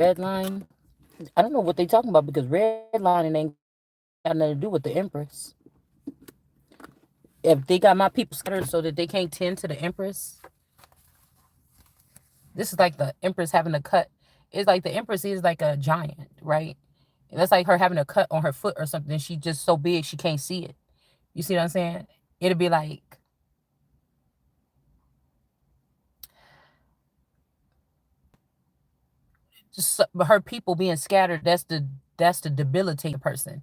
red line. I don't know what they talking about because redlining ain't got nothing to do with the Empress. If they got my people scattered so that they can't tend to the Empress, this is like the Empress having a cut. It's like the Empress is like a giant, right? And that's like her having a cut on her foot or something. She just so big she can't see it. You see what I'm saying? It'd be like just her people being scattered. That's the debilitating person.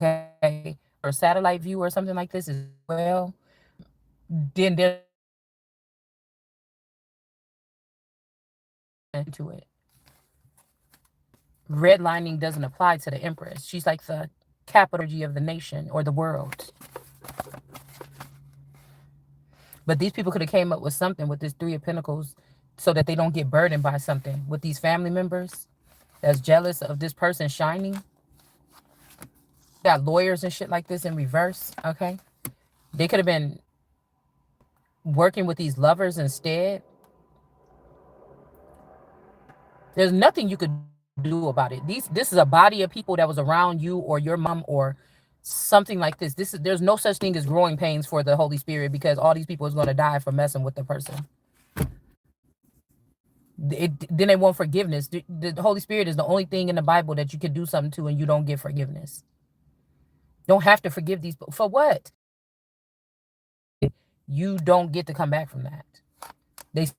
Okay, or satellite view or something like this as well. Then there's into it. Redlining doesn't apply to the Empress. She's like the capital energy of the nation or the world. But these people could have came up with something with this Three of Pentacles so that they don't get burdened by something with these family members that's jealous of this person shining. Got lawyers and shit like this in reverse, okay? They could have been working with these lovers instead. There's nothing you could do about it. This is a body of people that was around you or your mom or something like this. There's no such thing as growing pains for the Holy Spirit because all these people is going to die for messing with the person. Then they want forgiveness. The Holy Spirit is the only thing in the Bible that you can do something to and you don't get forgiveness. Don't have to forgive these people. For what? You don't get to come back from that. They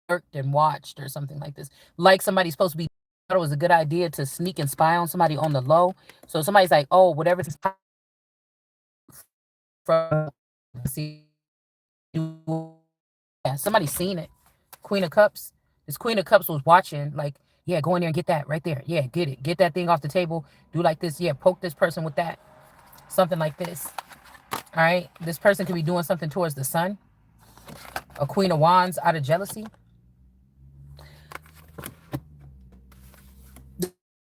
worked and watched or something like this. Like somebody's supposed to be, thought it was a good idea to sneak and spy on somebody on the low. So somebody's like, oh, whatever this from see, yeah, somebody's seen it. Queen of Cups. This Queen of Cups was watching, like, yeah, go in there and get that right there. Yeah, get it. Get that thing off the table. Do like this. Yeah, poke this person with that. Something like this. All right. This person could be doing something towards the sun. A Queen of Wands out of jealousy.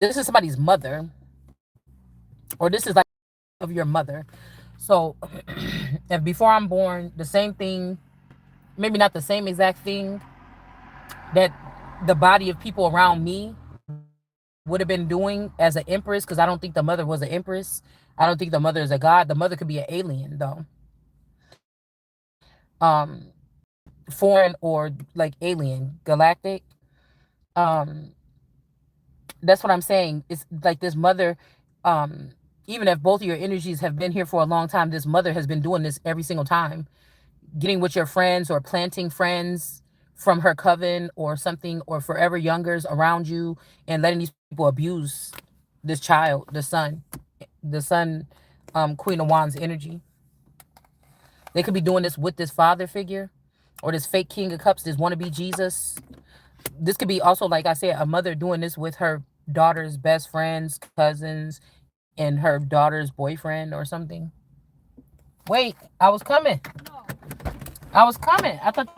This is somebody's mother. Or this is like of your mother. So if before I'm born, the same thing, maybe not the same exact thing that the body of people around me would have been doing as an empress, because I don't think the mother was an empress. I don't think the mother is a god. The mother could be an alien though. Foreign or like alien, galactic. Um, that's what I'm saying. It's like this mother, even if both of your energies have been here for a long time, this mother has been doing this every single time. Getting with your friends or planting friends from her coven or something, or forever youngers around you, and letting these people abuse this child, the son, Queen of Wands energy. They could be doing this with this father figure or this fake King of Cups, this wannabe Jesus. This could be also, like I said, a mother doing this with her daughter's best friends, cousins, and her daughter's boyfriend or something. Wait, I was coming. I was coming. I thought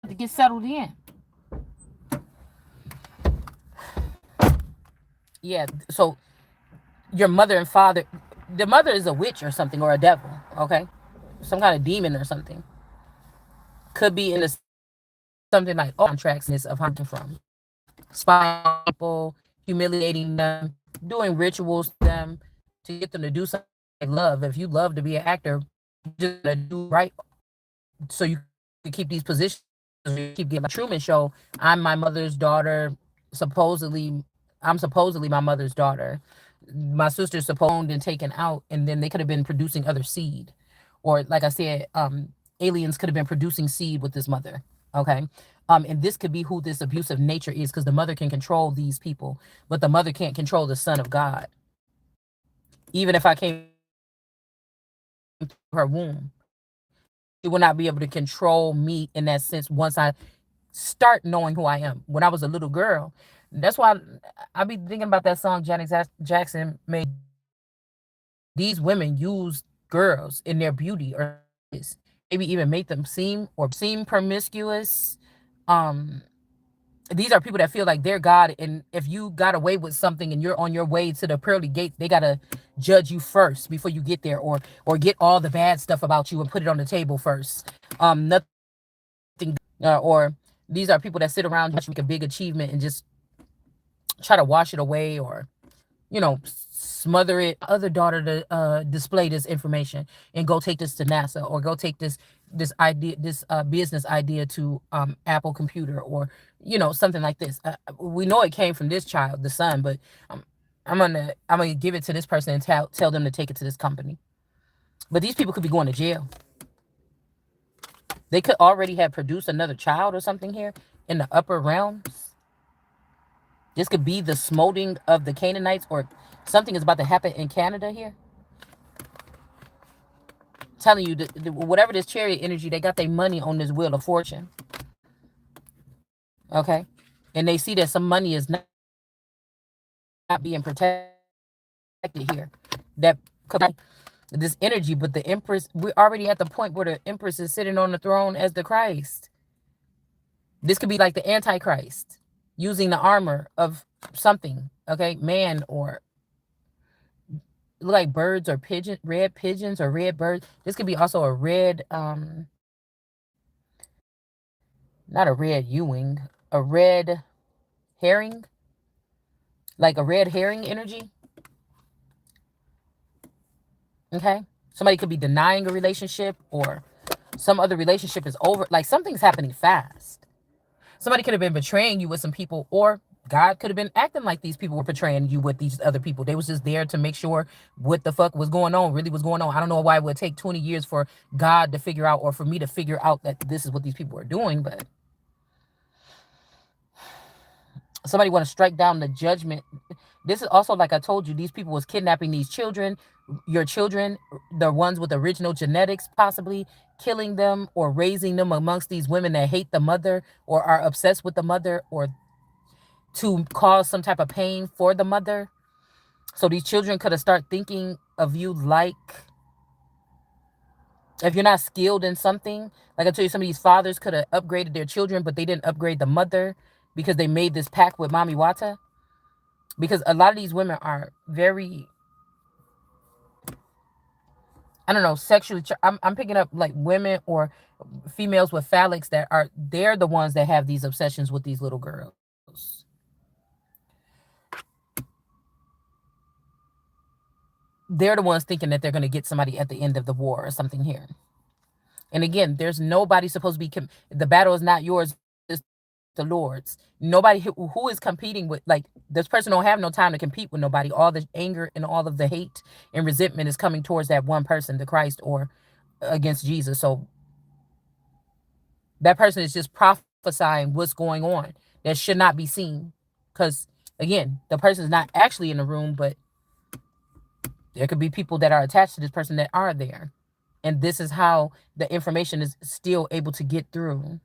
to get settled in. Yeah, so your mother and father, the mother is a witch or something, or a devil, okay? Some kind of demon or something. Could be in the something like contracts of hunting from. Spying on people, humiliating them, doing rituals to them to get them to do something they love. If you love to be an actor, you just gotta do right so you can keep these positions. You keep getting, like Truman Show. I'm my mother's daughter. Supposedly, I'm supposedly my mother's daughter. My sister's supposed and taken out, and then they could have been producing other seed, or like I said, aliens could have been producing seed with this mother. Okay, and this could be who this abusive nature is, because the mother can control these people, but the mother can't control the son of God. Even if I came to her womb, she will not be able to control me in that sense once I start knowing who I am. When I was a little girl, that's why I be thinking about that song Janet Jackson made. These women use girls in their beauty, or maybe even make them seem promiscuous. Um, these are people that feel like they're God, and if you got away with something and you're on your way to the pearly gates, they gotta judge you first before you get there, or get all the bad stuff about you and put it on the table first. Nothing. or these are people that sit around you make a big achievement and just try to wash it away, or smother it. Other daughter to display this information and go take this to NASA, or go take this idea, this business idea to Apple Computer, or something like this. We know it came from this child, the son, but I'm gonna give it to this person and tell them to take it to this company. But these people could be going to jail. They could already have produced another child or something here in the upper realms. This could be the smoting of the Canaanites, or something is about to happen in Canada here. I'm telling you, whatever this chariot energy, they got their money on this wheel of fortune. Okay? And they see that some money is not being protected here. That could this energy, but the Empress, we're already at the point where the Empress is sitting on the throne as the Christ. This could be like the Antichrist using the armor of something, okay, man, or look like birds or red pigeons or red birds. This could be also a red, not a red Ewing, a red herring, like a red herring energy. Okay, somebody could be denying a relationship, or some other relationship is over. Like something's happening fast. Somebody could have been betraying you with some people, or God could have been acting like these people were portraying you with these other people. They was just there to make sure what the fuck was going on, really was going on. I don't know why it would take 20 years for God to figure out, or for me to figure out that this is what these people are doing, but somebody want to strike down the judgment. This is also, like I told you, these people was kidnapping these children, your children, the ones with original genetics, possibly killing them or raising them amongst these women that hate the mother or are obsessed with the mother, or to cause some type of pain for the mother. So these children could have started thinking of you like, if you're not skilled in something, like I told you, some of these fathers could have upgraded their children, but they didn't upgrade the mother because they made this pact with Mami Wata. Because a lot of these women are very, I don't know, sexually. I'm picking up like women or females with phallics that are, they're the ones that have these obsessions with these little girls. They're the ones thinking that they're going to get somebody at the end of the war or something here. And again, there's nobody supposed to be, the battle is not yours, it's the Lord's. Nobody who is competing with, like, this person don't have no time to compete with nobody. All the anger and all of the hate and resentment is coming towards that one person, the Christ, or against Jesus. So that person is just prophesying what's going on that should not be seen. Because again, the person is not actually in the room, but there could be people that are attached to this person that are there. And this is how the information is still able to get through.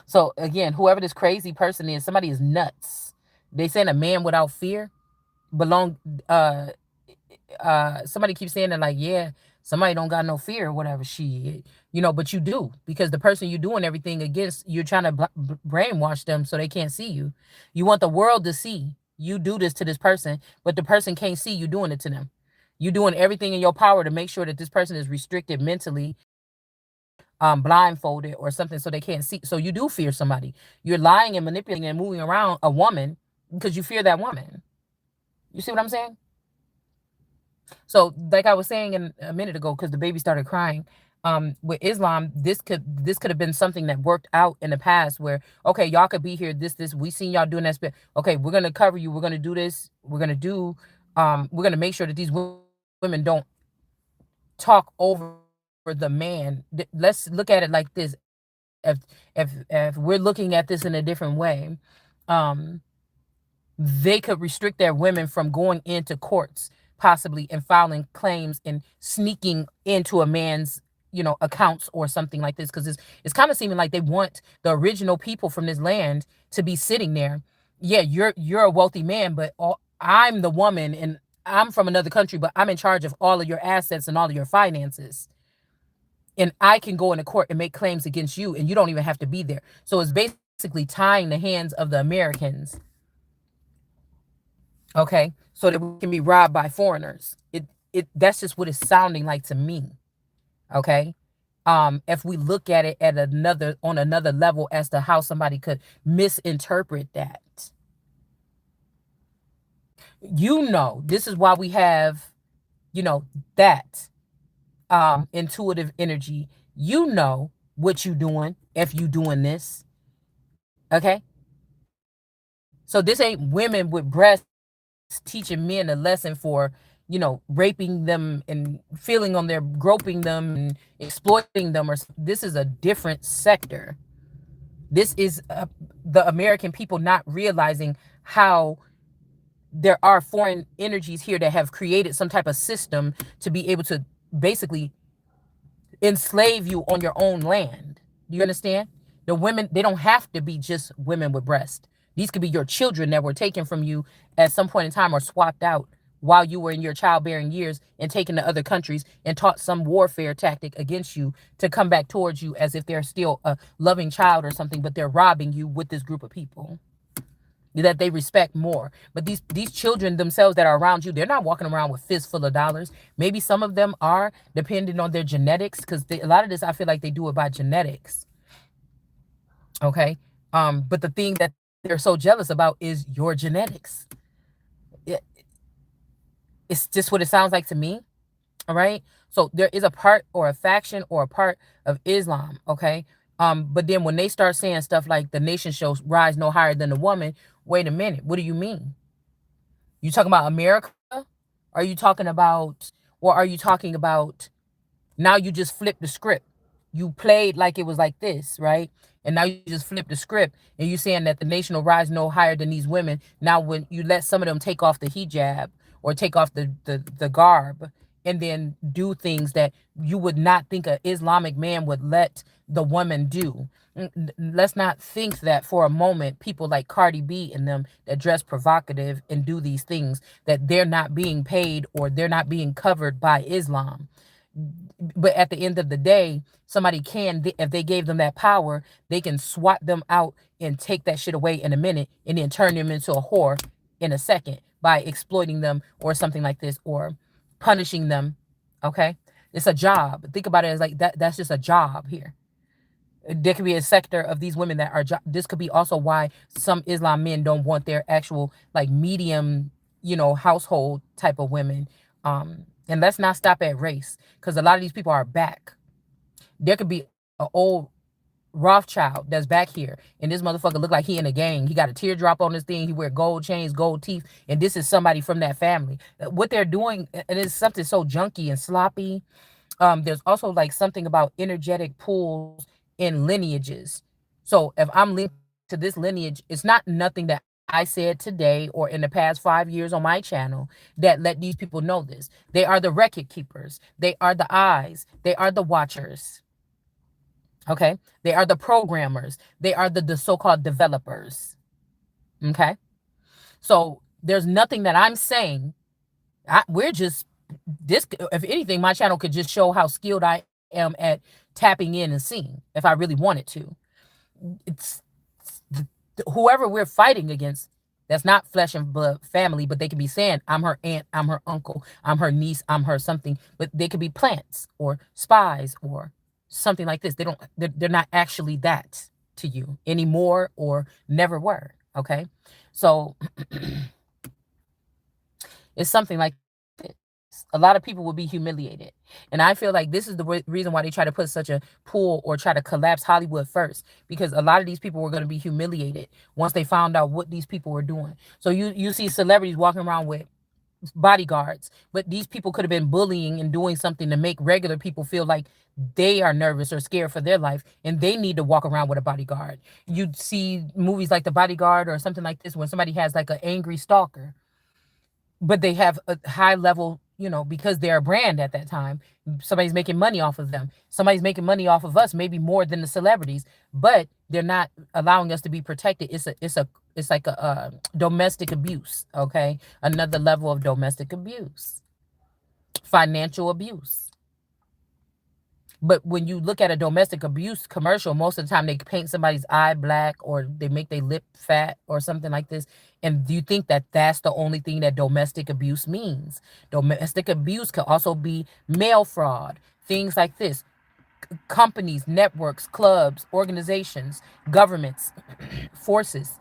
So again, whoever this crazy person is, somebody is nuts. They saying a man without fear belong. Somebody keeps saying that, like, yeah, somebody don't got no fear or whatever. Shit, but you do, because the person you doing everything against, you're trying to brainwash them so they can't see you. You want the world to see you do this to this person, but the person can't see you doing it to them. You doing everything in your power to make sure that this person is restricted mentally, blindfolded or something, so they can't see. So you do fear somebody. You're lying and manipulating and moving around a woman because you fear that woman. You see what I'm saying? So, like I was saying a minute ago, because the baby started crying, with Islam, this could have been something that worked out in the past, where, okay, y'all could be here, this we seen y'all doing that, okay, we're gonna cover you, we're gonna do this, we're gonna make sure that these women don't talk over the man. Let's look at it like this. If we're looking at this in a different way, um they could restrict their women from going into courts, possibly, and filing claims and sneaking into a man's accounts or something like this, because it's kind of seeming like they want the original people from this land to be sitting there. Yeah, you're a wealthy man, but I'm the woman, and I'm from another country, but I'm in charge of all of your assets and all of your finances, and I can go into court and make claims against you, and you don't even have to be there. So it's basically tying the hands of the Americans, okay, so that we can be robbed by foreigners. It that's just what it's sounding like to me. Okay. If we look at it at another on another level as to how somebody could misinterpret that, this is why we have, that intuitive energy. What you doing if you doing this. Okay. So this ain't women with breasts teaching men a lesson for, raping them and feeling on their groping them and exploiting them. Or this is a different sector. This is the American people not realizing how there are foreign energies here that have created some type of system to be able to basically enslave you on your own land. Do you understand? The women, they don't have to be just women with breasts. These could be your children that were taken from you at some point in time or swapped out while you were in your childbearing years and taken to other countries and taught some warfare tactic against you to come back towards you as if they're still a loving child or something, but they're robbing you with this group of people that they respect more. But these children themselves that are around you, they're not walking around with fists full of dollars. Maybe some of them are, depending on their genetics, because a lot of this I feel like they do it by genetics. Okay. But the thing that they're so jealous about is your genetics. It, it's just what it sounds like to me. All right. So there is a part or a faction or a part of Islam. Okay. But then when they start saying stuff like the nation shall rise no higher than the woman, wait a minute, what do you mean? You talking about America? Are you talking about, or are you talking about now you just flip the script? You played like it was like this, right? And now you just flip the script and you saying that the nation will rise no higher than these women. Now, when you let some of them take off the hijab or take off the garb and then do things that you would not think an Islamic man would let the woman do. Let's not think that for a moment people like Cardi B and them that dress provocative and do these things, that they're not being paid or they're not being covered by Islam. But at the end of the day, somebody can, if they gave them that power, they can swat them out and take that shit away in a minute and then turn them into a whore in a second by exploiting them or something like this or punishing them. Okay. It's a job. Think about it as like that's just a job here. There could be a sector of these women that are this could be also why some Islam men don't want their actual like medium, household type of women. And let's not stop at race, because a lot of these people are back. There could be an old Rothschild that's back here, and this motherfucker look like he in a gang. He got a teardrop on his thing. He wear gold chains, gold teeth, and this is somebody from that family. What they're doing, and it's something so junky and sloppy. There's also like something about energetic pulls in lineages. So if I'm linked to this lineage, it's not nothing that I said today or in the past 5 years on my channel that let these people know this. They are the record keepers. They are the eyes. They are the watchers. Okay. They are the programmers. They are the so-called developers. Okay. So there's nothing that I'm saying. We're just this. If anything, my channel could just show how skilled I am at tapping in and seeing if I really wanted to. It's whoever we're fighting against, that's not flesh and blood family, but they could be saying, I'm her aunt, I'm her uncle, I'm her niece, I'm her something, but they could be plants or spies or something like this. They're not actually that to you anymore or never were. Okay. So it's something like this. A lot of people will be humiliated. And I feel like this is the reason why they try to put such a pull or try to collapse Hollywood first, because a lot of these people were going to be humiliated once they found out what these people were doing. So you see celebrities walking around with bodyguards, but these people could have been bullying and doing something to make regular people feel like they are nervous or scared for their life and they need to walk around with a bodyguard. You'd see movies like The Bodyguard or something like this when somebody has like an angry stalker, but they have a high level, because they're a brand at that time. Somebody's making money off of them. Somebody's making money off of us, maybe more than the celebrities, but they're not allowing us to be protected. It's like a domestic abuse. Okay. Another level of domestic abuse, financial abuse. But when you look at a domestic abuse commercial, most of the time they paint somebody's eye black or they make their lip fat or something like this. And do you think that that's the only thing that domestic abuse means? Domestic abuse could also be mail fraud, things like this. Companies, networks, clubs, organizations, governments, forces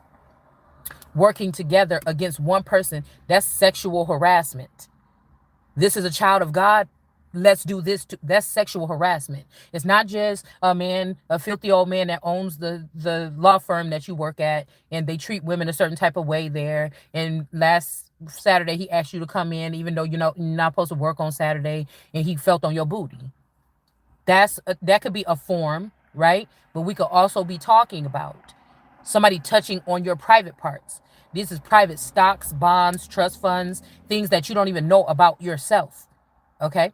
working together against one person. That's sexual harassment. This is a child of God. Let's do this. That's sexual harassment. It's not just a man, a filthy old man that owns the law firm that you work at, and they treat women a certain type of way there. And last Saturday, he asked you to come in, even though you're not supposed to work on Saturday, and he felt on your booty. That could be a form, right? But we could also be talking about somebody touching on your private parts. This is private stocks, bonds, trust funds, things that you don't even know about yourself. Okay?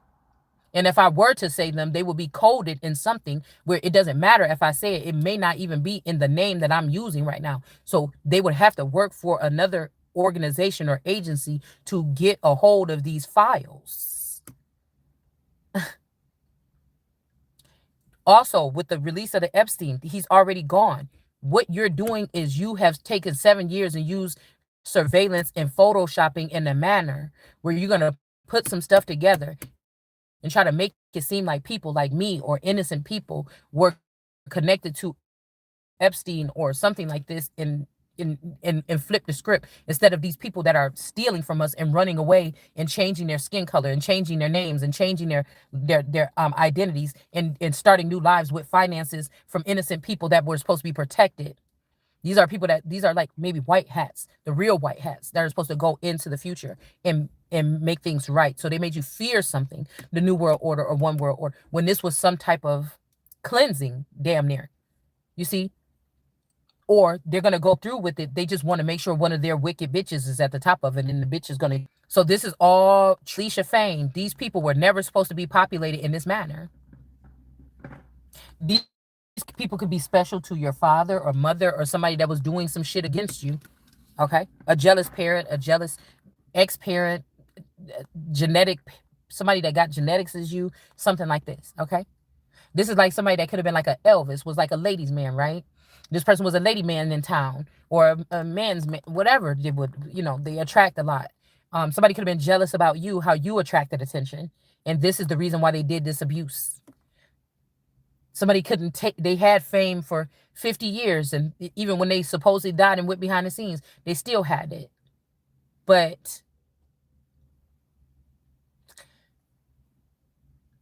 And if I were to say them, they will be coded in something where it doesn't matter if I say it. It may not even be in the name that I'm using right now. So they would have to work for another organization or agency to get a hold of these files. Also, with the release of the Epstein, he's already gone. What you're doing is you have taken 7 years and used surveillance and photoshopping in a manner where you're going to put some stuff together and try to make it seem like people like me or innocent people were connected to Epstein or something like this and flip the script instead of these people that are stealing from us and running away and changing their skin color and changing their names and changing their identities and starting new lives with finances from innocent people that were supposed to be protected. These are like maybe white hats, the real white hats that are supposed to go into the future and make things right. So they made you fear something, the new world order or one world order, when this was some type of cleansing, damn near. You see, or they're gonna go through with it. They just want to make sure one of their wicked bitches is at the top of it, and the bitch is gonna. So this is all Trisha Fame. These people were never supposed to be populated in this manner. These people could be special to your father or mother or somebody that was doing some shit against you. Okay, a jealous parent, a jealous ex-parent, genetic, somebody that got genetics as you, something like this. Okay. This is like somebody that could have been like a Elvis, was like a ladies' man, right? This person was a lady man in town, or a man's man, whatever. They would, they attract a lot. Somebody could have been jealous about you, how you attracted attention, and this is the reason why they did this abuse. Somebody couldn't take. They had fame for 50 years, and even when they supposedly died and went behind the scenes, they still had it. But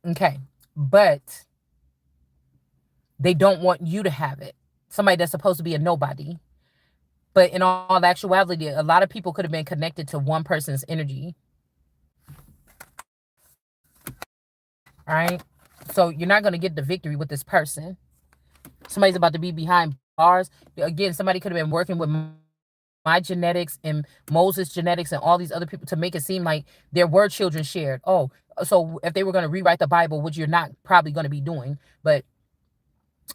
okay, but they don't want you to have it. Somebody that's supposed to be a nobody. But in all actuality, a lot of people could have been connected to one person's energy. All right. So you're not going to get the victory with this person. Somebody's about to be behind bars. Again, somebody could have been working with my genetics and Moses' genetics and all these other people to make it seem like there were children shared. Oh, so if they were going to rewrite the Bible, which you're not probably going to be doing, but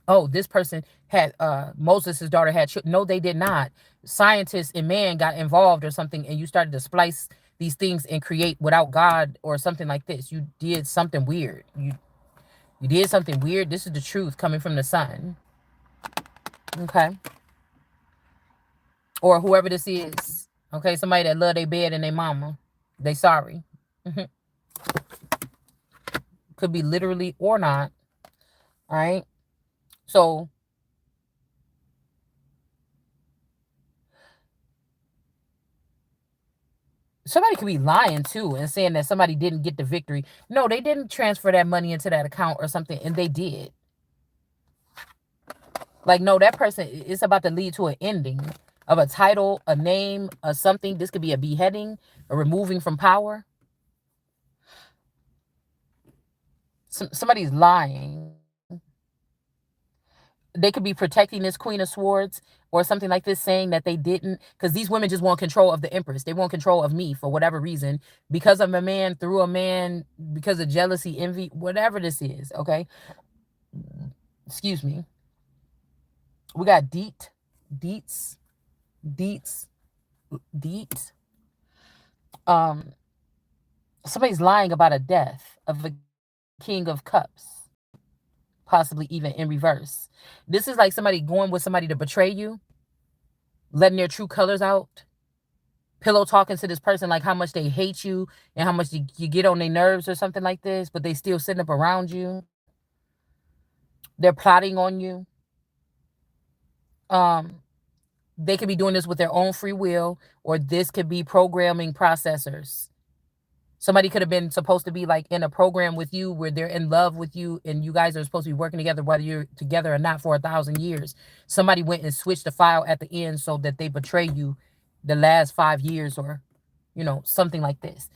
oh, this person had Moses' daughter had children. No, they did not. Scientists and man got involved or something, and you started to splice these things and create without God or something like this. You did something weird. You did something weird. This is the truth coming from the sun. Okay. Or whoever this is. Okay, somebody that love their bed and their mama. They sorry. Could be literally or not. All right. So somebody could be lying too and saying that somebody didn't get the victory. No, they didn't transfer that money into that account or something, and they did. Like, no, that person is about to lead to an ending of a title, a name, or something. This could be a beheading, a removing from power. Somebody's lying. They could be protecting this Queen of Swords or something like this, saying that they didn't, because these women just want control of the Empress. They want control of me for whatever reason, because of a man, through a man, because of jealousy, envy, whatever this is. Okay, excuse me. We got deets, deets, deets. Um, somebody's lying about a death of a king of cups. possibly even in reverse. This is like somebody going with somebody to betray you, letting their true colors out, pillow talking to this person like how much they hate you and how much you get on their nerves or something like this, but they still sitting up around you. They're plotting on you. Um, they could be doing this with their own free will, or this could be programming processors. Somebody could have been supposed to be like in a program with you where they're in love with you and you guys are supposed to be working together, whether you're together or not, for 1,000 years. Somebody went and switched the file at the end so that they betray you the last 5 years, or something like this.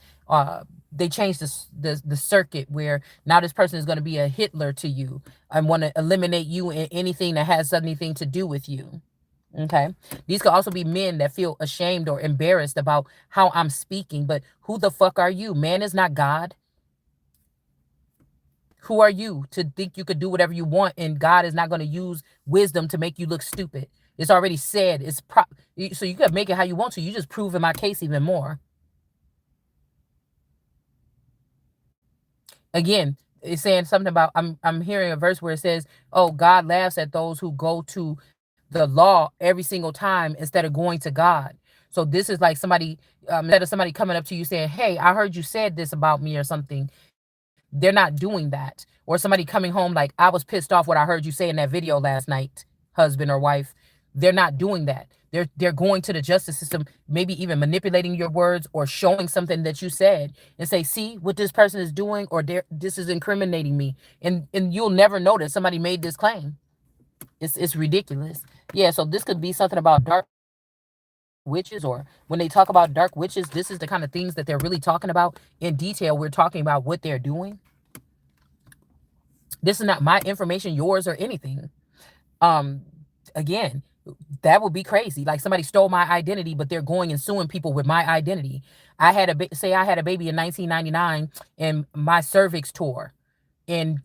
They changed the circuit where now this person is going to be a Hitler to you and want to eliminate you and anything that has anything to do with you. Okay. These could also be men that feel ashamed or embarrassed about how I'm speaking. But who the fuck are you? Man is not God. Who are you to think you could do whatever you want and God is not going to use wisdom to make you look stupid? It's already said. So you could make it how you want to. You just prove in my case even more. Again, it's saying something about I'm hearing a verse where it says, "Oh, God laughs at those who go to the law every single time instead of going to God." So this is like somebody, instead of somebody coming up to you saying, "Hey, I heard you said this about me," or something. They're not doing that. Or somebody coming home like, "I was pissed off what I heard you say in that video last night," husband or wife. They're not doing that. They're going to the justice system, maybe even manipulating your words or showing something that you said and say, "See what this person is doing," or this is incriminating me. And you'll never notice somebody made this claim. It's ridiculous. Yeah, so this could be something about dark witches, or when they talk about dark witches, this is the kind of things that they're really talking about in detail. We're talking about what they're doing. This is not my information, yours, or anything. Um, Again, that would be crazy. Like somebody stole my identity, but they're going and suing people with my identity. Say I had a baby in 1999 and my cervix tore, and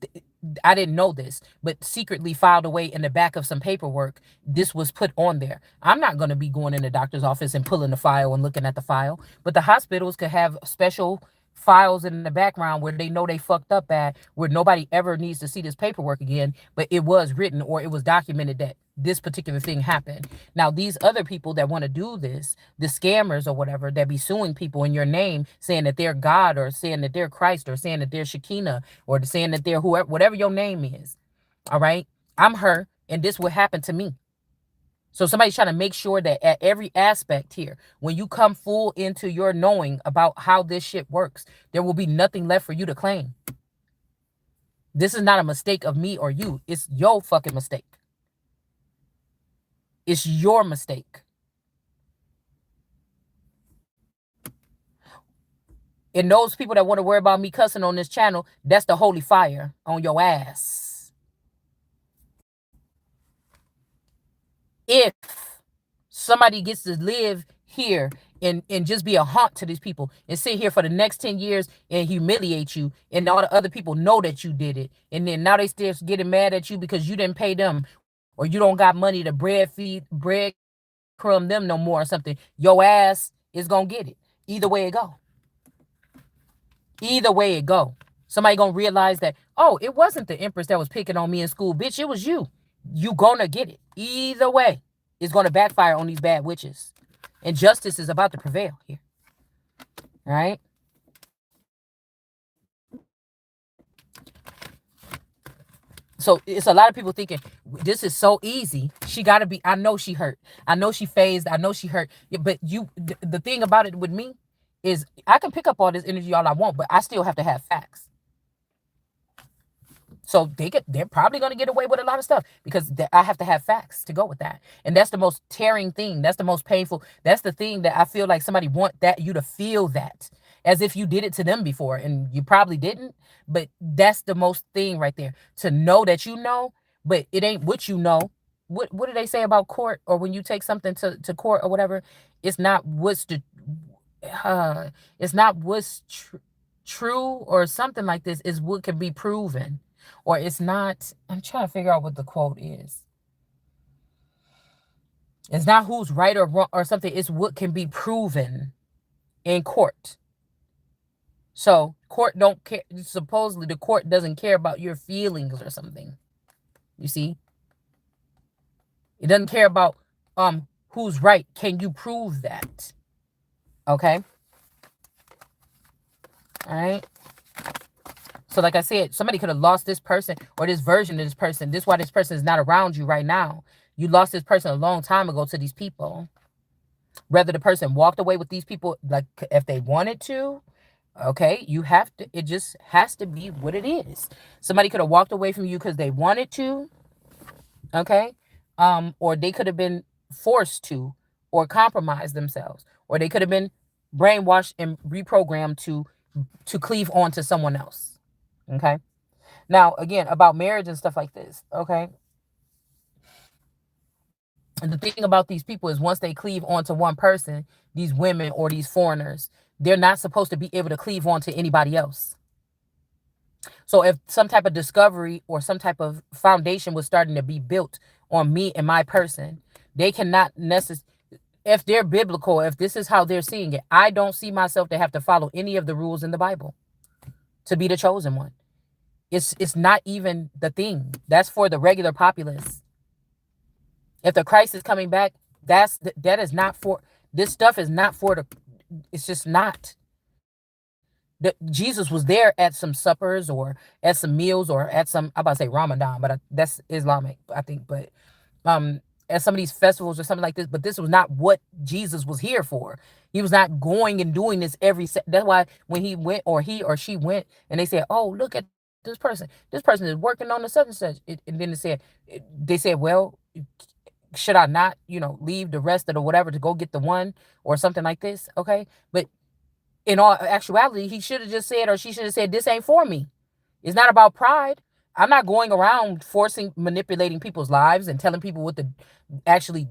I didn't know this, but secretly filed away in the back of some paperwork. This was put on there. I'm not going to be going in the doctor's office and pulling the file and looking at the file, but the hospitals could have special files in the background where they know they fucked up at, where nobody ever needs to see this paperwork again, but it was written or it was documented that this particular thing happened. Now, these other people that want to do this, the scammers or whatever, that be suing people in your name, saying that they're God or saying that they're Christ or saying that they're Shekinah or saying that they're whoever, whatever your name is. All right. I'm her and this will happen to me. So somebody's trying to make sure that at every aspect here, when you come full into your knowing about how this shit works, there will be nothing left for you to claim. This is not a mistake of me or you. It's your fucking mistake. It's your mistake. And those people that want to worry about me cussing on this channel, that's the holy fire on your ass. If somebody gets to live here and just be a haunt to these people and sit here for the next 10 years and humiliate you, and all the other people know that you did it, and then now they still getting mad at you because you didn't pay them or you don't got money to bread crumb them no more or something, your ass is gonna get it. Either way it go. Either way it go. Somebody gonna realize that, oh, it wasn't the Empress that was picking on me in school, bitch, it was you. You gonna get it. Either way, it's gonna backfire on these bad witches. And justice is about to prevail here. All right? So it's a lot of people thinking this is so easy. She got to be, I know she hurt. I know she phased. I know she hurt. But the thing about it with me is I can pick up all this energy all I want, but I still have to have facts. So they're probably going to get away with a lot of stuff because I have to have facts to go with that. And that's the most tearing thing. That's the most painful. That's the thing that I feel like somebody want that you to feel that as if you did it to them before and you probably didn't. But that's the most thing right there, to know that you know, but it ain't what you know. What do they say about court, or when you take something to court or whatever? It's not what's it's not what's true or something like this. Is what can be proven. Or it's not, I'm trying to figure out what the quote is. It's not who's right or wrong or something. It's what can be proven in court. So court don't care. Supposedly the court doesn't care about your feelings or something. You see, it doesn't care about who's right. Can you prove that? Okay. All right. So like I said, somebody could have lost this person or this version of this person. This is why this person is not around you right now. You lost this person a long time ago to these people. Whether the person walked away with these people, like if they wanted to, okay, you have to, it just has to be what it is. Somebody could have walked away from you because they wanted to, okay? Or they could have been forced to, or compromised themselves, or they could have been brainwashed and reprogrammed to cleave on to someone else. Okay. Now, again, about marriage and stuff like this, okay? And the thing about these people is once they cleave onto one person, these women or these foreigners, they're not supposed to be able to cleave on to anybody else. So if some type of discovery or some type of foundation was starting to be built on me and my person, they cannot necessarily, if they're biblical, if this is how they're seeing it, I don't see myself to have to follow any of the rules in the Bible to be the chosen one. It's not even the thing. That's for the regular populace. If the Christ is coming back, that is not for, this stuff is not for the, it's just not. Jesus was there at some suppers or at some meals or at some, I'm about to say Ramadan, but that's Islamic, I think. But at some of these festivals or something like this. But this was not what Jesus was here for. He was not going and doing this that's why when he went, or he or she went, and they said, "Oh, look at this person. This person is working on the such and such." And then they said, "Well, should I not, leave the rest of the whatever to go get the one or something like this?" Okay, but in all actuality, he should have just said, or she should have said, "This ain't for me." It's not about pride. I'm not going around manipulating people's lives and telling people what to actually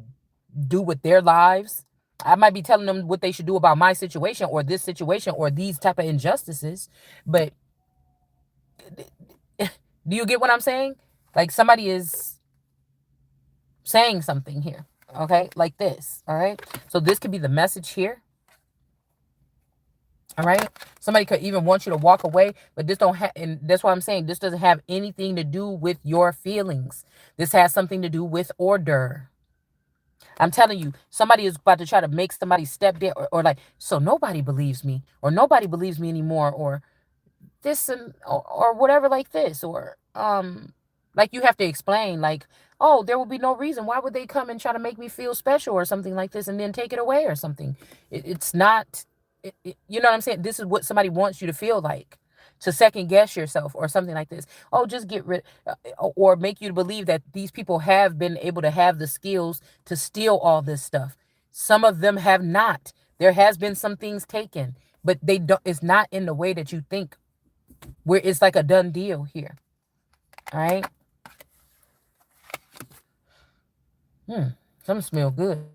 do with their lives. I might be telling them what they should do about my situation or this situation or these type of injustices. But do you get what I'm saying? Like somebody is saying something here. Okay. Like this. All right. So this could be the message here. All right. Somebody could even want you to walk away, but this don't have, and that's why I'm saying this doesn't have anything to do with your feelings. This has something to do with order. I'm telling you, somebody is about to try to make somebody step there, or like, so nobody believes me, or nobody believes me anymore, or this and or whatever like this, or like you have to explain, like, oh, there will be no reason. Why would they come and try to make me feel special or something like this and then take it away or something? It's not, you know what I'm saying? This is what somebody wants you to feel like, to second guess yourself or something like this. Oh, just get rid, or make you to believe that these people have been able to have the skills to steal all this stuff. Some of them have not. There has been some things taken, but they don't, it's not in the way that you think, where it's like a done deal here. All right. Some smell good.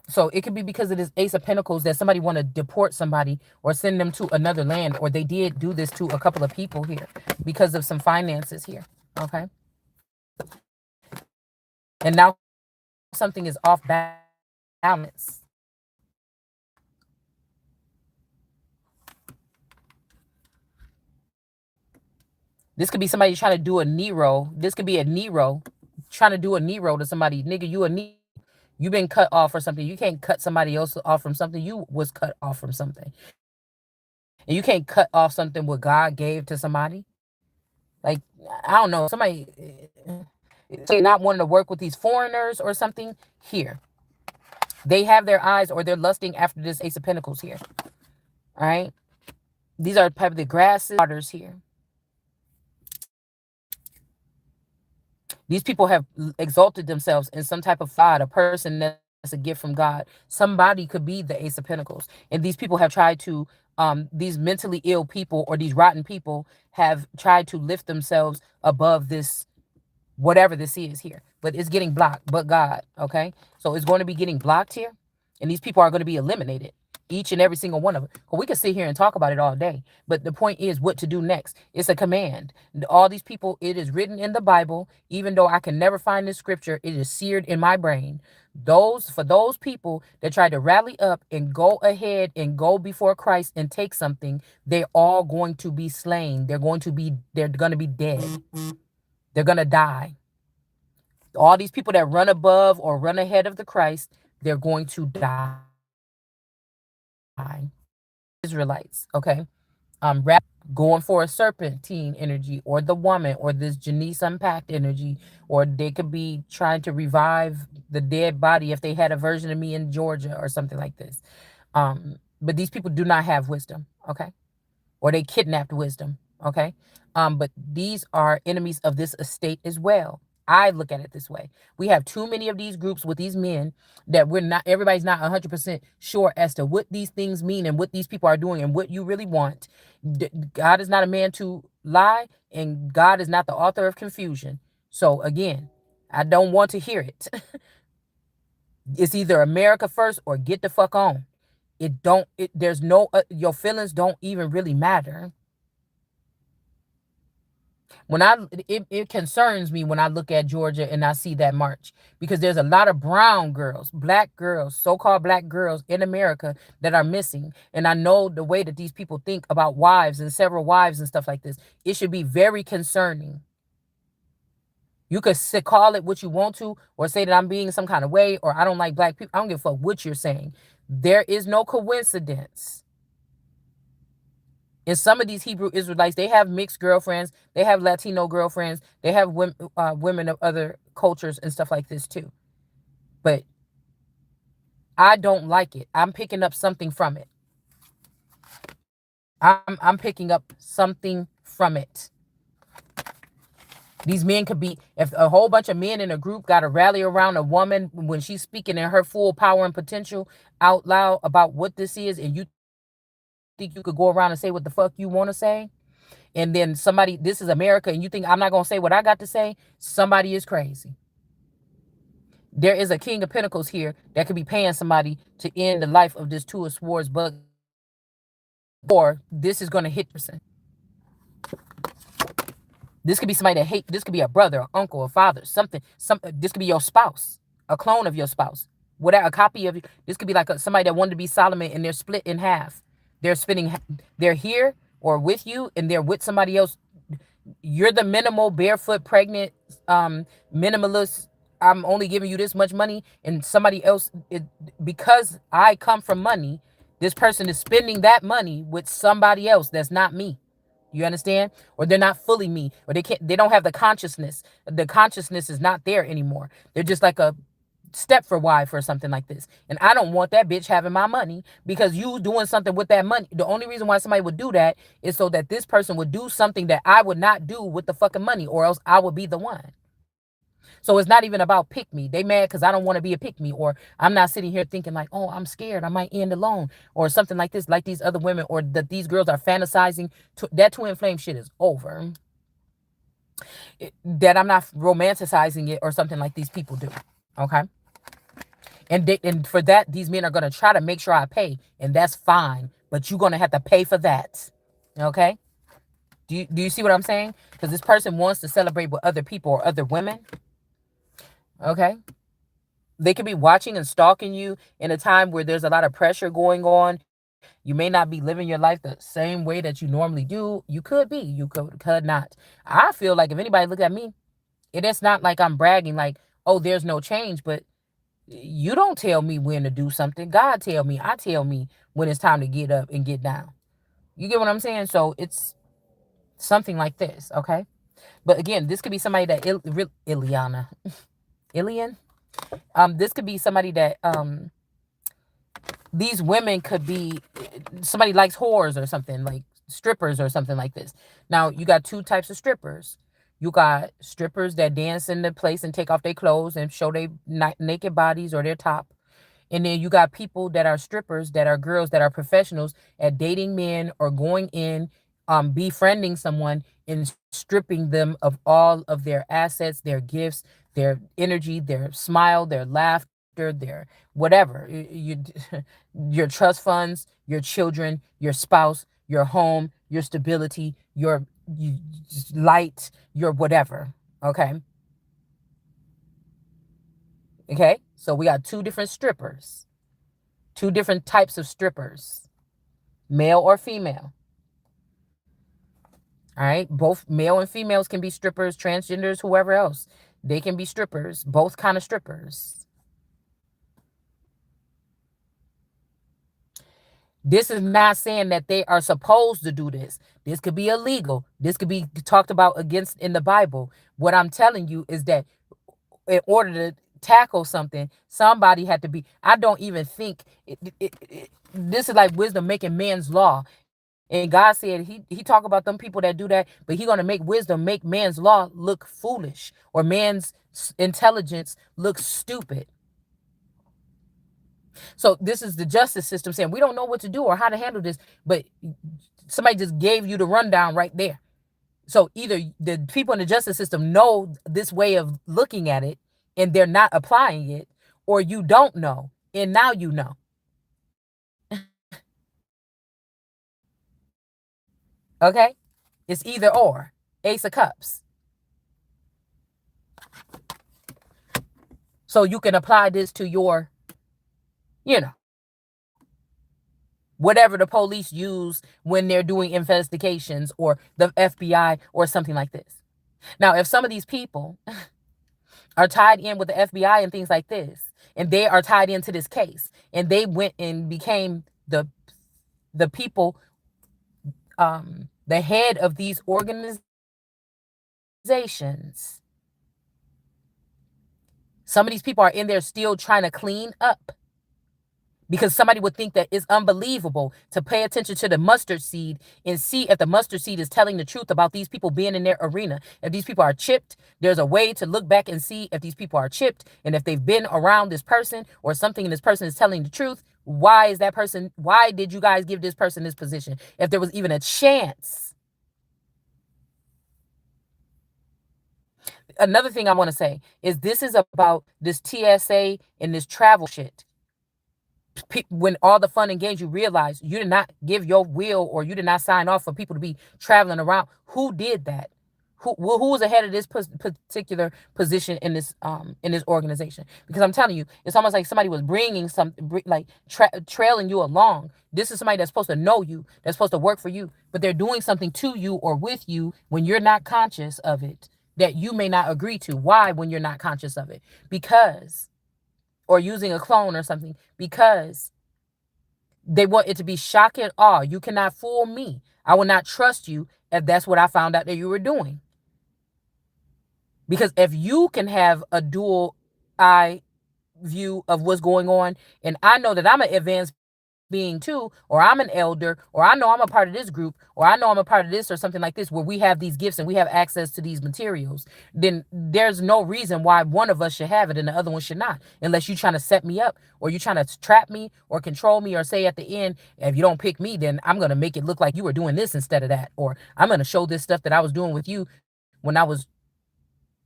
So it could be because of this Ace of Pentacles that somebody want to deport somebody or send them to another land, or they did do this to a couple of people here because of some finances here. Okay. And now something is off balance. This could be somebody trying to do a Nero. This could be a Nero trying to do a Nero to somebody. Nigga, you a Nero. You've been cut off or something. You can't cut somebody else off from something. You was cut off from something. And you can't cut off something what God gave to somebody. Like, I don't know, somebody not wanting to work with these foreigners or something here. They have their eyes, or they're lusting after this Ace of Pentacles here. All right. These are probably the grasses, waters here. These people have exalted themselves in some type of God, a person that's a gift from God. Somebody could be the Ace of Pentacles. And these people have tried to, these mentally ill people or these rotten people have tried to lift themselves above this, whatever this is here. But it's getting blocked, but God, okay? So it's going to be getting blocked here. And these people are going to be eliminated each and every single one of them. We could sit here and talk about it all day, but the point is what to do next. It's a command. All these people, it is written in the Bible. Even though I can never find this scripture, it is seared in my brain. For those people that try to rally up and go ahead and go before Christ and take something, they're all going to be slain. They're going to be dead. They're going to die. All these people that run above or run ahead of the Christ, they're going to die. Israelites, okay? Going for a serpentine energy, or the woman, or this Janice unpacked energy, or they could be trying to revive the dead body if they had a version of me in Georgia or something like this. But these people do not have wisdom, okay? Or they kidnapped wisdom, okay? But these are enemies of this estate as well. I look at it this way. We have too many of these groups with these men that everybody's not 100% sure as to what these things mean and what these people are doing and what you really want. God is not a man to lie, and God is not the author of confusion. So again, I don't want to hear it. It's either America first or get the fuck on. There's no, your feelings don't even really matter. It concerns me when I look at Georgia and I see that march, because there's a lot of brown girls, black girls, so-called black girls in America that are missing. And I know the way that these people think about wives and several wives and stuff like this. It should be very concerning. You could call it what you want to, or say that I'm being some kind of way, or I don't like black people. I don't give a fuck what you're saying. There is no coincidence. In some of these Hebrew Israelites, they have mixed girlfriends, they have Latino girlfriends, they have women of other cultures and stuff like this too. But I don't like it. I'm picking up something from it. I'm picking up something from it. These men could be, if a whole bunch of men in a group got to rally around a woman when she's speaking in her full power and potential out loud about what this is, and you think you could go around and say what the fuck you want to say, and then this is America, and you think I'm not going to say what I got to say, somebody is crazy. There is a King of Pentacles here that could be paying somebody to end the life of this Two of Swords bug, or this is going to hit person. This could be somebody that hate. This could be a brother, an uncle, a father, something. This could be your spouse, a clone of your spouse, whatever, a copy of you. This could be like somebody that wanted to be Solomon, and they're split in half. They're here or with you, and they're with somebody else. You're the minimal, barefoot, pregnant, minimalist. I'm only giving you this much money, and somebody else, because I come from money, this person is spending that money with somebody else that's not me. You understand? Or they're not fully me, or they don't have the consciousness. The consciousness is not there anymore. They're just like a Stepford wife or something like this. And I don't want that bitch having my money, because you doing something with that money. The only reason why somebody would do that is so that this person would do something that I would not do with the fucking money, or else I would be the one. So it's not even about pick me. They mad because I don't want to be a pick me, or I'm not sitting here thinking like, oh, I'm scared, I might end alone, or something like this, like these other women, or that these girls are fantasizing. That twin flame shit is over. That I'm not romanticizing it or something like these people do. Okay. And for that, these men are going to try to make sure I pay, and that's fine. But you're going to have to pay for that. Okay. Do you see what I'm saying? Because this person wants to celebrate with other people or other women. Okay. They could be watching and stalking you in a time where there's a lot of pressure going on. You may not be living your life the same way that you normally do. You could be. You could not. I feel like if anybody look at me, it's not like I'm bragging like, oh, there's no change. But you don't tell me when to do something. God tell me. I tell me when it's time to get up and get down. You get what I'm saying? So it's something like this, okay? But again, this could be somebody that Iliana. Ilian? This could be somebody that these women could be somebody likes whores or something, like strippers or something like this. Now, you got two types of strippers. You got strippers that dance in the place and take off their clothes and show their naked bodies or their top. And then you got people that are strippers, that are girls that are professionals at dating men or going in, befriending someone and stripping them of all of their assets, their gifts, their energy, their smile, their laughter, their whatever, your trust funds, your children, your spouse, your home, your stability, your light, your whatever. Okay. Okay. So we got two different strippers, two different types of strippers, male or female. All right. Both male and females can be strippers, transgenders, whoever else. They can be strippers, both kind of strippers. This is not saying that they are supposed to do this. This could be illegal. This could be talked about against in the Bible. What I'm telling you is that in order to tackle something, somebody had to be. I don't even think this is like wisdom making man's law. And God said he talk about them people that do that, but he gonna make wisdom make man's law look foolish or man's intelligence look stupid. So this is the justice system saying we don't know what to do or how to handle this, but somebody just gave you the rundown right there. So either the people in the justice system know this way of looking at it and they're not applying it, or you don't know and now you know. Okay? It's either or. Ace of Cups. So you can apply this to your, you know, whatever the police use when they're doing investigations or the FBI or something like this. Now, if some of these people are tied in with the FBI and things like this, and they are tied into this case, and they went and became the people, the head of these organizations, some of these people are in there still trying to clean up. Because somebody would think that it's unbelievable to pay attention to the mustard seed and see if the mustard seed is telling the truth about these people being in their arena. If these people are chipped, there's a way to look back and see if these people are chipped and if they've been around this person or something and this person is telling the truth. Why is that person? Why did you guys give this person this position? If there was even a chance. Another thing I want to say is this is about this TSA and this travel shit. When all the fun and games, you realize you did not give your will or you did not sign off for people to be traveling around. Who did that? Who was ahead of this particular position in this organization? Because I'm telling you, it's almost like somebody was bringing something, like trailing you along. This is somebody that's supposed to know you, that's supposed to work for you, but they're doing something to you or with you when you're not conscious of it, that you may not agree to. Why when you're not conscious of it? Because, or using a clone or something, because they want it to be shock and awe. You cannot fool me. I will not trust you if that's what I found out that you were doing. Because if you can have a dual eye view of what's going on, and I know that I'm an advanced being too, or I'm an elder, or I know I'm a part of this group, or I know I'm a part of this or something like this, where we have these gifts and we have access to these materials, then there's no reason why one of us should have it and the other one should not, unless you're trying to set me up or you're trying to trap me or control me, or say at the end, if you don't pick me, then I'm going to make it look like you were doing this instead of that, or I'm going to show this stuff that I was doing with you when I was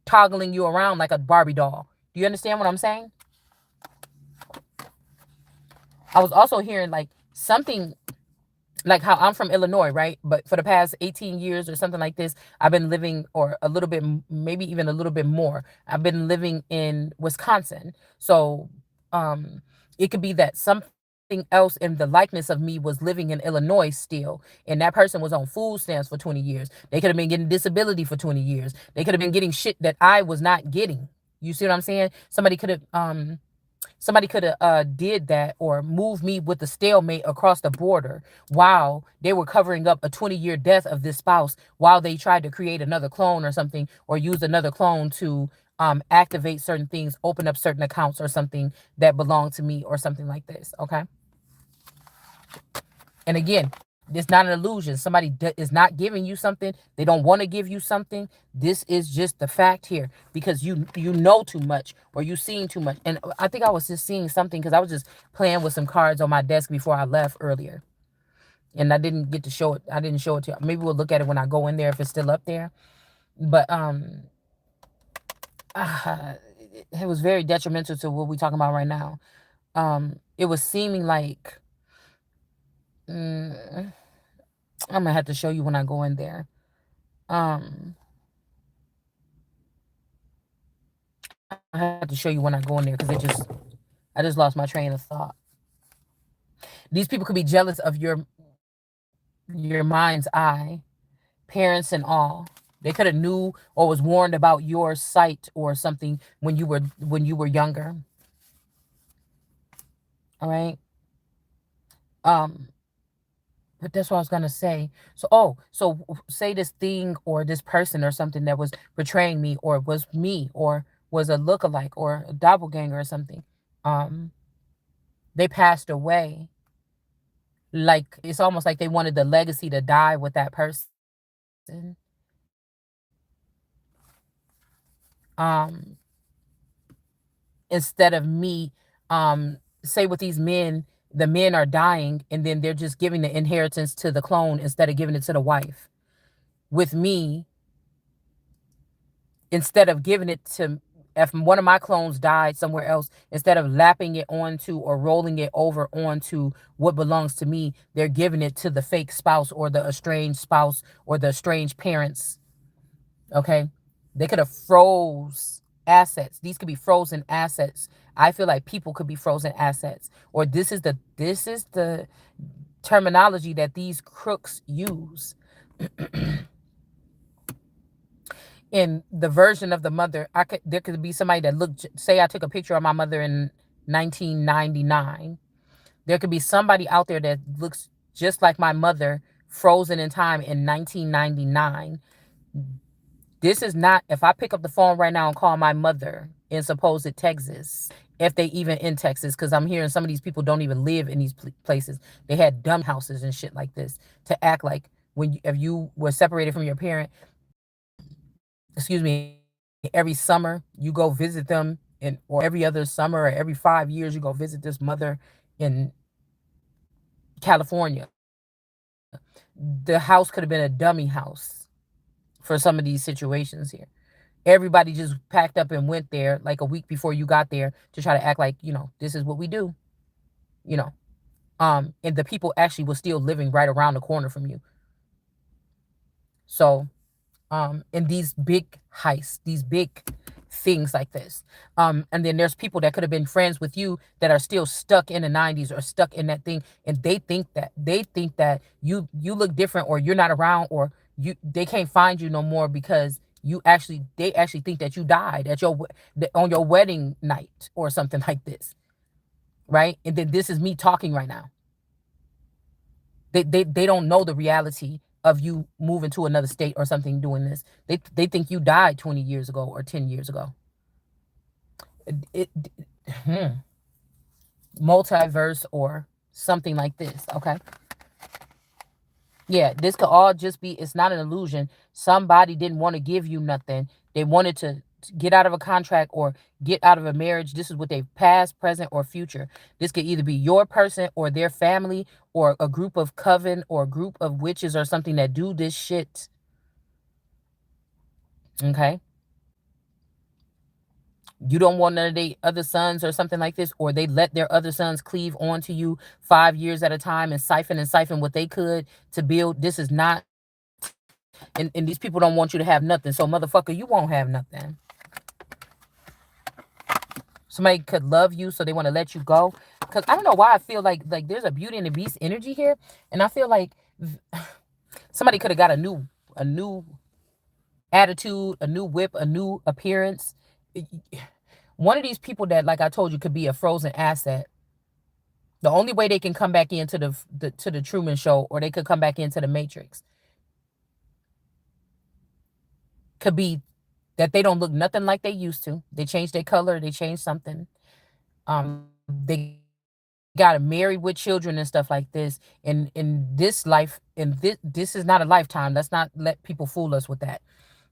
toggling you around like a Barbie doll. Do you understand what I'm saying? I was also hearing like something like how I'm from Illinois, right? But for the past 18 years or something like this, I've been living, or a little bit, maybe even a little bit more, I've been living in Wisconsin. So it could be that something else in the likeness of me was living in Illinois still, and that person was on food stamps for 20 years. They could have been getting disability for 20 years. They could have been getting shit that I was not getting. You see what I'm saying? Somebody could have did that or moved me with the stalemate across the border while they were covering up a 20-year death of this spouse, while they tried to create another clone or something, or use another clone to activate certain things, open up certain accounts or something that belong to me or something like this. Okay. And again, it's not an illusion. Somebody is not giving you something. They don't want to give you something. This is just the fact here, because you know too much, or you seen too much. And I think I was just seeing something because I was just playing with some cards on my desk before I left earlier. And I didn't get to show it. I didn't show it to you. Maybe we'll look at it when I go in there if it's still up there. But it was very detrimental to what we're talking about right now. It was seeming like, mm, I'm gonna have to show you when I go in there. Um, I have to show you when I go in there because I just lost my train of thought. These people could be jealous of your mind's eye, parents and all. They could have knew or was warned about your sight or something when you were younger. All right. Um, but that's what I was gonna say. So say this thing or this person or something that was betraying me or was me or was a lookalike or a doppelganger or something. Um, they passed away. Like it's almost like they wanted the legacy to die with that person. Um, Instead of me, say with these men, the men are dying and then they're just giving the inheritance to the clone instead of giving it to the wife. With me, instead of giving it to, if one of my clones died somewhere else, instead of lapping it onto or rolling it over onto what belongs to me, they're giving it to the fake spouse or the estranged spouse or the estranged parents. Okay. They could have froze assets. These could be frozen assets. I feel like people could be frozen assets. Or this is the terminology that these crooks use. In the version of the mother, there could be somebody that looked, say I took a picture of my mother in 1999. There could be somebody out there that looks just like my mother frozen in time in 1999. This is not, if I pick up the phone right now and call my mother in supposed Texas, if they even in Texas, because I'm hearing some of these people don't even live in these places. They had dumb houses and shit like this to act like if you were separated from your parent, excuse me, every summer you go visit them, or every other summer or every 5 years you go visit this mother in California. The house could have been a dummy house for some of these situations here. Everybody just packed up and went there like a week before you got there to try to act like, this is what we do, you know. And the people actually were still living right around the corner from you. So, in these big heists, these big things like this. And then there's people that could have been friends with you that are still stuck in the 90s or stuck in that thing, and they think that you look different or you're not around or they can't find you no more because they actually think that you died on your wedding night or something like this, right? And then this is me talking right now. They don't know the reality of you moving to another state or something doing this. They think you died 20 years ago or 10 years ago. It, hmm, multiverse or something like this, okay? Yeah, this could all just be, it's not an illusion. Somebody didn't want to give you nothing. They wanted to get out of a contract or get out of a marriage. This is what they past, present, or future. This could either be your person or their family or a group of coven or a group of witches or something that do this shit. Okay? You don't want none of their other sons or something like this, or they let their other sons cleave onto you 5 years at a time and siphon what they could to build. This is not, and these people don't want you to have nothing. So, motherfucker, you won't have nothing. Somebody could love you, so they want to let you go. Because I don't know why I feel like there's a Beauty and the Beast energy here, and I feel like somebody could have got a new attitude, a new whip, a new appearance. One of these people that, like I told you, could be a frozen asset. The only way they can come back into the Truman Show, or they could come back into the Matrix, could be that they don't look nothing like they used to. They changed their color. They changed something. They got married with children and stuff like this. And in this life, this is not a lifetime. Let's not let people fool us with that.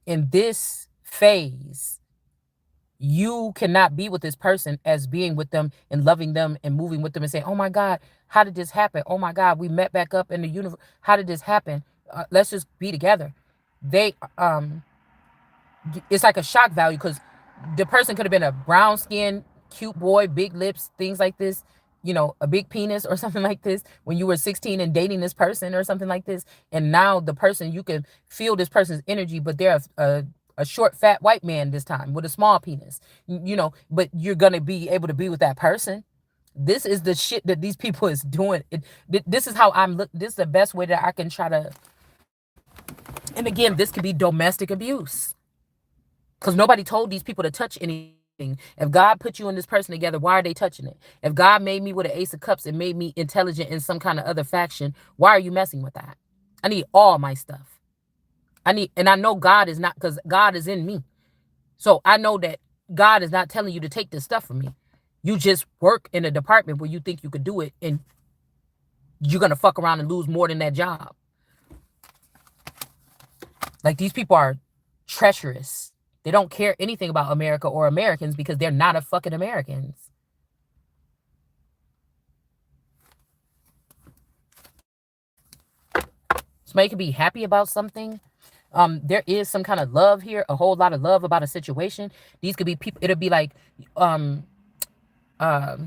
In this phase, you cannot be with this person as being with them and loving them and moving with them and saying, oh my God, how did this happen? Oh my God, we met back up in the universe. How did this happen? Let's just be together. They, it's like a shock value because The person could have been a brown skinned, cute boy, big lips, things like this, a big penis or something like this when you were 16 and dating this person or something like this. And now the person, you can feel this person's energy, but they're a short, fat white man this time with a small penis, but you're going to be able to be with that person. This is the shit that these people is doing. This is how I'm look. This is the best way that I can try to. And again, this could be domestic abuse because nobody told these people to touch anything. If God put you and this person together, why are they touching it? If God made me with an ace of cups and made me intelligent in some kind of other faction, why are you messing with that? I need all my stuff. And I know God is not, because God is in me. So I know that God is not telling you to take this stuff from me. You just work in a department where you think you could do it, and you're going to fuck around and lose more than that job. Like, these people are treacherous. They don't care anything about America or Americans because they're not a fucking Americans. Somebody could be happy about something. There is some kind of love here, a whole lot of love about a situation. These could be people. It'll be like, um, a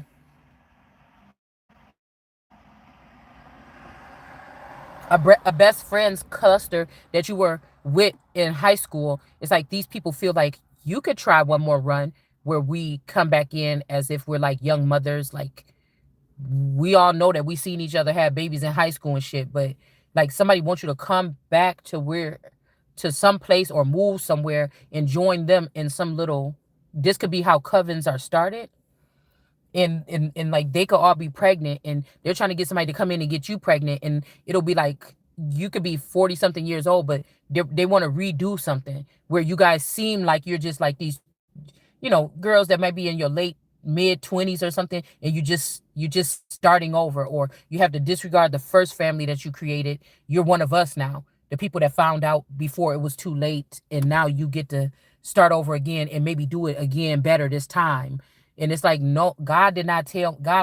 best friends cluster that you were with in high school. It's like these people feel like you could try one more run where we come back in as if we're like young mothers. Like, we all know that we seen each other have babies in high school and shit, but like somebody wants you to come back to some place or move somewhere and join them in some little. This could be how covens are started. And like they could all be pregnant and they're trying to get somebody to come in and get you pregnant, and it'll be like you could be 40 something years old, but they want to redo something where you guys seem like you're just like these, girls that might be in your late mid 20s or something, and you just starting over, or you have to disregard the first family that you created. You're one of us now, the people that found out before it was too late, and now you get to start over again and maybe do it again better this time. And it's like, no, God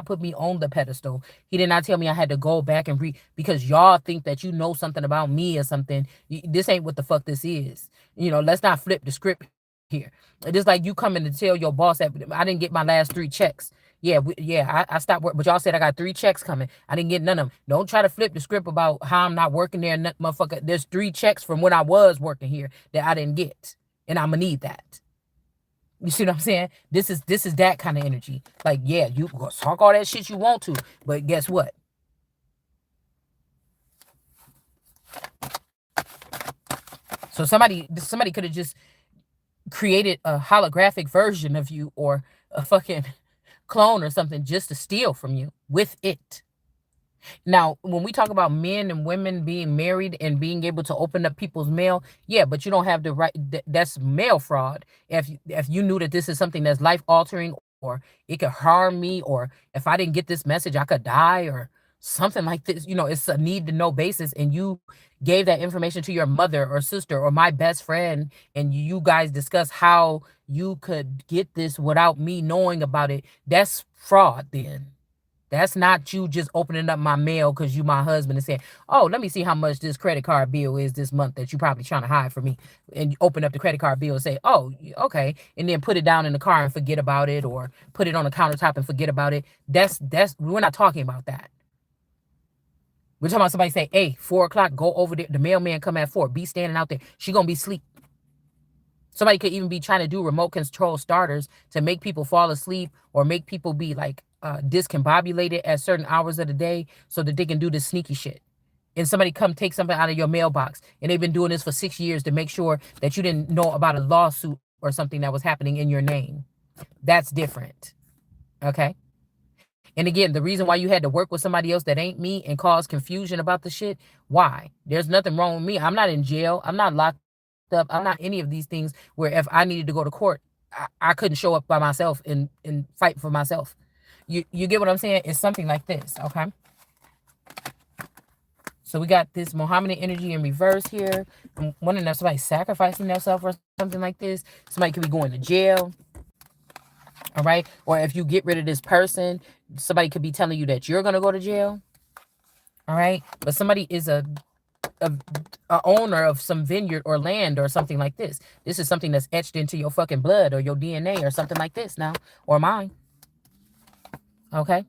put me on the pedestal. He did not tell me I had to go back and read because y'all think that you know something about me or something. This ain't what the fuck this is. Let's not flip the script here. It is like you coming to tell your boss that I didn't get my last 3 checks. Yeah, I stopped work, but y'all said I got 3 checks coming. I didn't get none of them. Don't try to flip the script about how I'm not working there, motherfucker. There's 3 checks from when I was working here that I didn't get, and I'm gonna need that. You see what I'm saying? This is that kind of energy. Like, yeah, you go talk all that shit you want to, but guess what? So somebody could have just created a holographic version of you or a fucking clone or something just to steal from you with it. Now, when we talk about men and women being married and being able to open up people's mail, yeah, but you don't have the right. That's mail fraud. If you knew that this is something that's life altering, or it could harm me, or if I didn't get this message, I could die, or something like this. It's a need to know basis, and you gave that information to your mother or sister or my best friend, and you guys discuss how you could get this without me knowing about it. That's fraud then. That's not you just opening up my mail because you my husband and saying, oh, let me see how much this credit card bill is this month that you probably trying to hide from me. And you open up the credit card bill and say, oh, okay. And then put it down in the car and forget about it, or put it on the countertop and forget about it. We're not talking about that. We're talking about somebody say, hey, 4 o'clock, go over there. The mailman come at 4. Be standing out there. She going to be asleep. Somebody could even be trying to do remote control starters to make people fall asleep or make people be like discombobulated at certain hours of the day so that they can do this sneaky shit. And somebody come take something out of your mailbox, and they've been doing this for 6 years to make sure that you didn't know about a lawsuit or something that was happening in your name. That's different. Okay? And again, the reason why you had to work with somebody else that ain't me and cause confusion about the shit, why? There's nothing wrong with me. I'm not in jail. I'm not locked up. I'm not any of these things where if I needed to go to court, I couldn't show up by myself and fight for myself. You get what I'm saying? It's something like this, okay? So we got this Mohammedan energy in reverse here. I'm wondering if somebody's sacrificing themselves or something like this. Somebody could be going to jail. All right. Or if you get rid of this person, somebody could be telling you that you're going to go to jail. All right. But somebody is a owner of some vineyard or land or something like this. This is something that's etched into your fucking blood or your DNA or something like this now, or mine. Okay.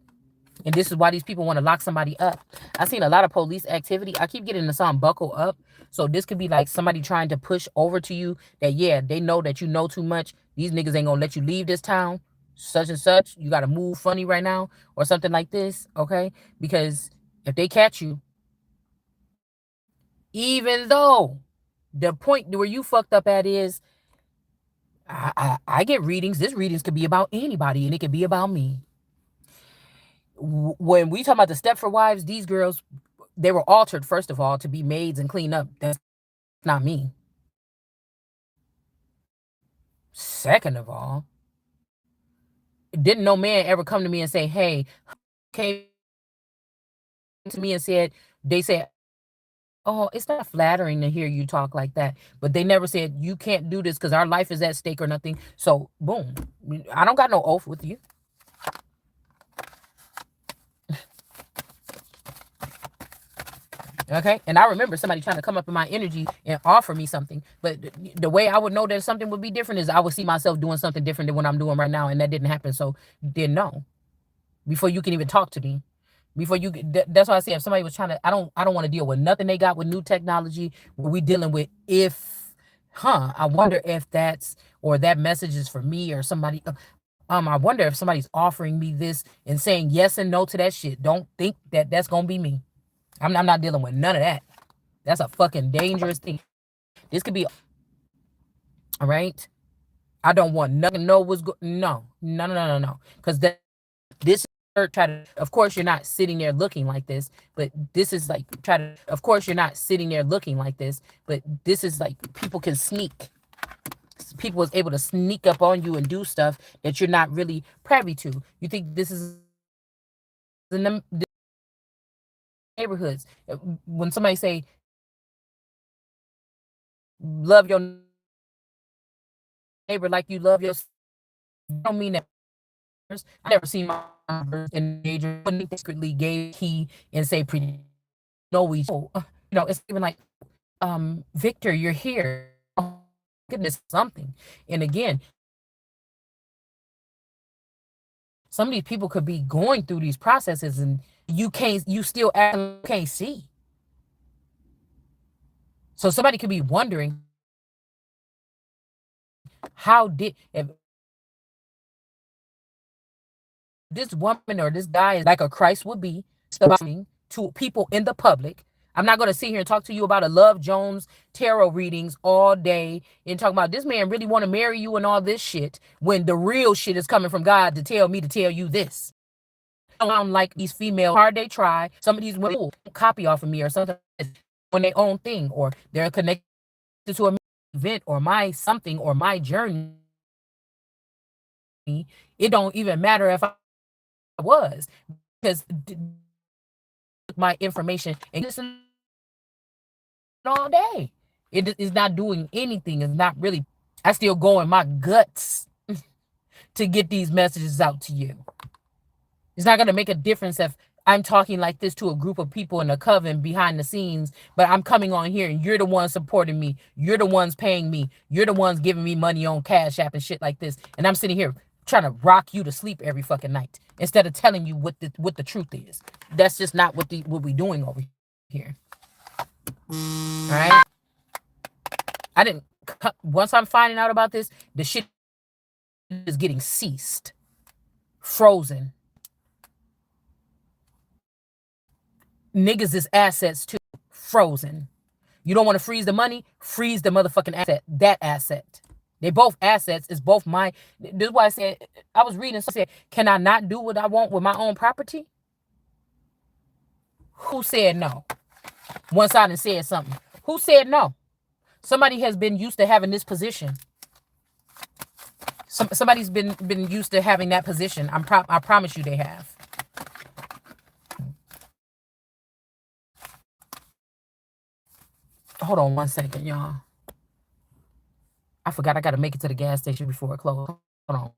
And this is why these people want to lock somebody up. I've seen a lot of police activity. I keep getting the song buckle up. So this could be like somebody trying to push over to you that, yeah, they know that you know too much. These niggas ain't going to let you leave this town. Such and such. You got to move funny right now or something like this. Okay. Because if they catch you, even though the point where you fucked up at is, I get readings. This readings could be about anybody and it could be about me. When we talk about the Stepford wives, these girls, they were altered, first of all, to be maids and clean up. That's not me. Second of all, didn't no man ever come to me and say, hey, came to me and said, they said, oh, it's not flattering to hear you talk like that. But they never said, you can't do this because our life is at stake or nothing. So, boom. I don't got no oath with you. Okay. And I remember somebody trying to come up in my energy and offer me something. But the way I would know that something would be different is I would see myself doing something different than what I'm doing right now. And that didn't happen. So didn't know before you can even talk to me. Before you, that's why I say if somebody was trying to, I don't want to deal with nothing they got with new technology. What we dealing with, I wonder if that's, or that message is for me or somebody. I wonder if somebody's offering me this and saying yes and no to that shit. Don't think that that's gonna be me. I'm not dealing with none of that. That's a fucking dangerous thing. This could be, all right. I don't want nothing to know what's no. Because this try to, of course, you're not sitting there looking like this, but this is like, try to, of course, you're not sitting there looking like this, but this is like, people can sneak. People is able to sneak up on you and do stuff that you're not really privy to. You think this is in the neighborhoods. When somebody say, love your neighbor like you love yourself, I don't mean that. I never seen my in major secretly gave key and say pretty no we it's even like Victor, you're here. Oh, goodness, something. And again, some of these people could be going through these processes and you still can't see. So somebody could be wondering how did if this woman or this guy is like a Christ would be to people in the public. I'm not going to sit here and talk to you about a Love Jones tarot readings all day and talk about this man really want to marry you and all this shit when the real shit is coming from God to tell me to tell you this. I'm like these female hard they try. Some of these women copy off of me or something on their own thing, or they're connected to a event or my something or my journey. It don't even matter if I was, because my information and listen all day. It is not doing anything. It's not really. I still go in my guts to get these messages out to you. It's not going to make a difference if I'm talking like this to a group of people in a coven behind the scenes, but I'm coming on here and you're the ones supporting me. You're the ones paying me. You're the ones giving me money on Cash App and shit like this. And I'm sitting here trying to rock you to sleep every fucking night instead of telling you what the truth is. That's just not what we doing over here. All right. I didn't. Once I'm finding out about this, the shit is getting ceased, frozen. Niggas is assets too, frozen. You don't want to freeze the money? Freeze the motherfucking asset. That asset. They both assets. It's both my. This is why I said, I was reading. So I said, can I not do what I want with my own property? Who said no? Once I done said something. Who said no? Somebody has been used to having this position. Somebody's been used to having that position. I promise you they have. Hold on 1 second, y'all. I forgot I got to make it to the gas station before it closes. Hold on.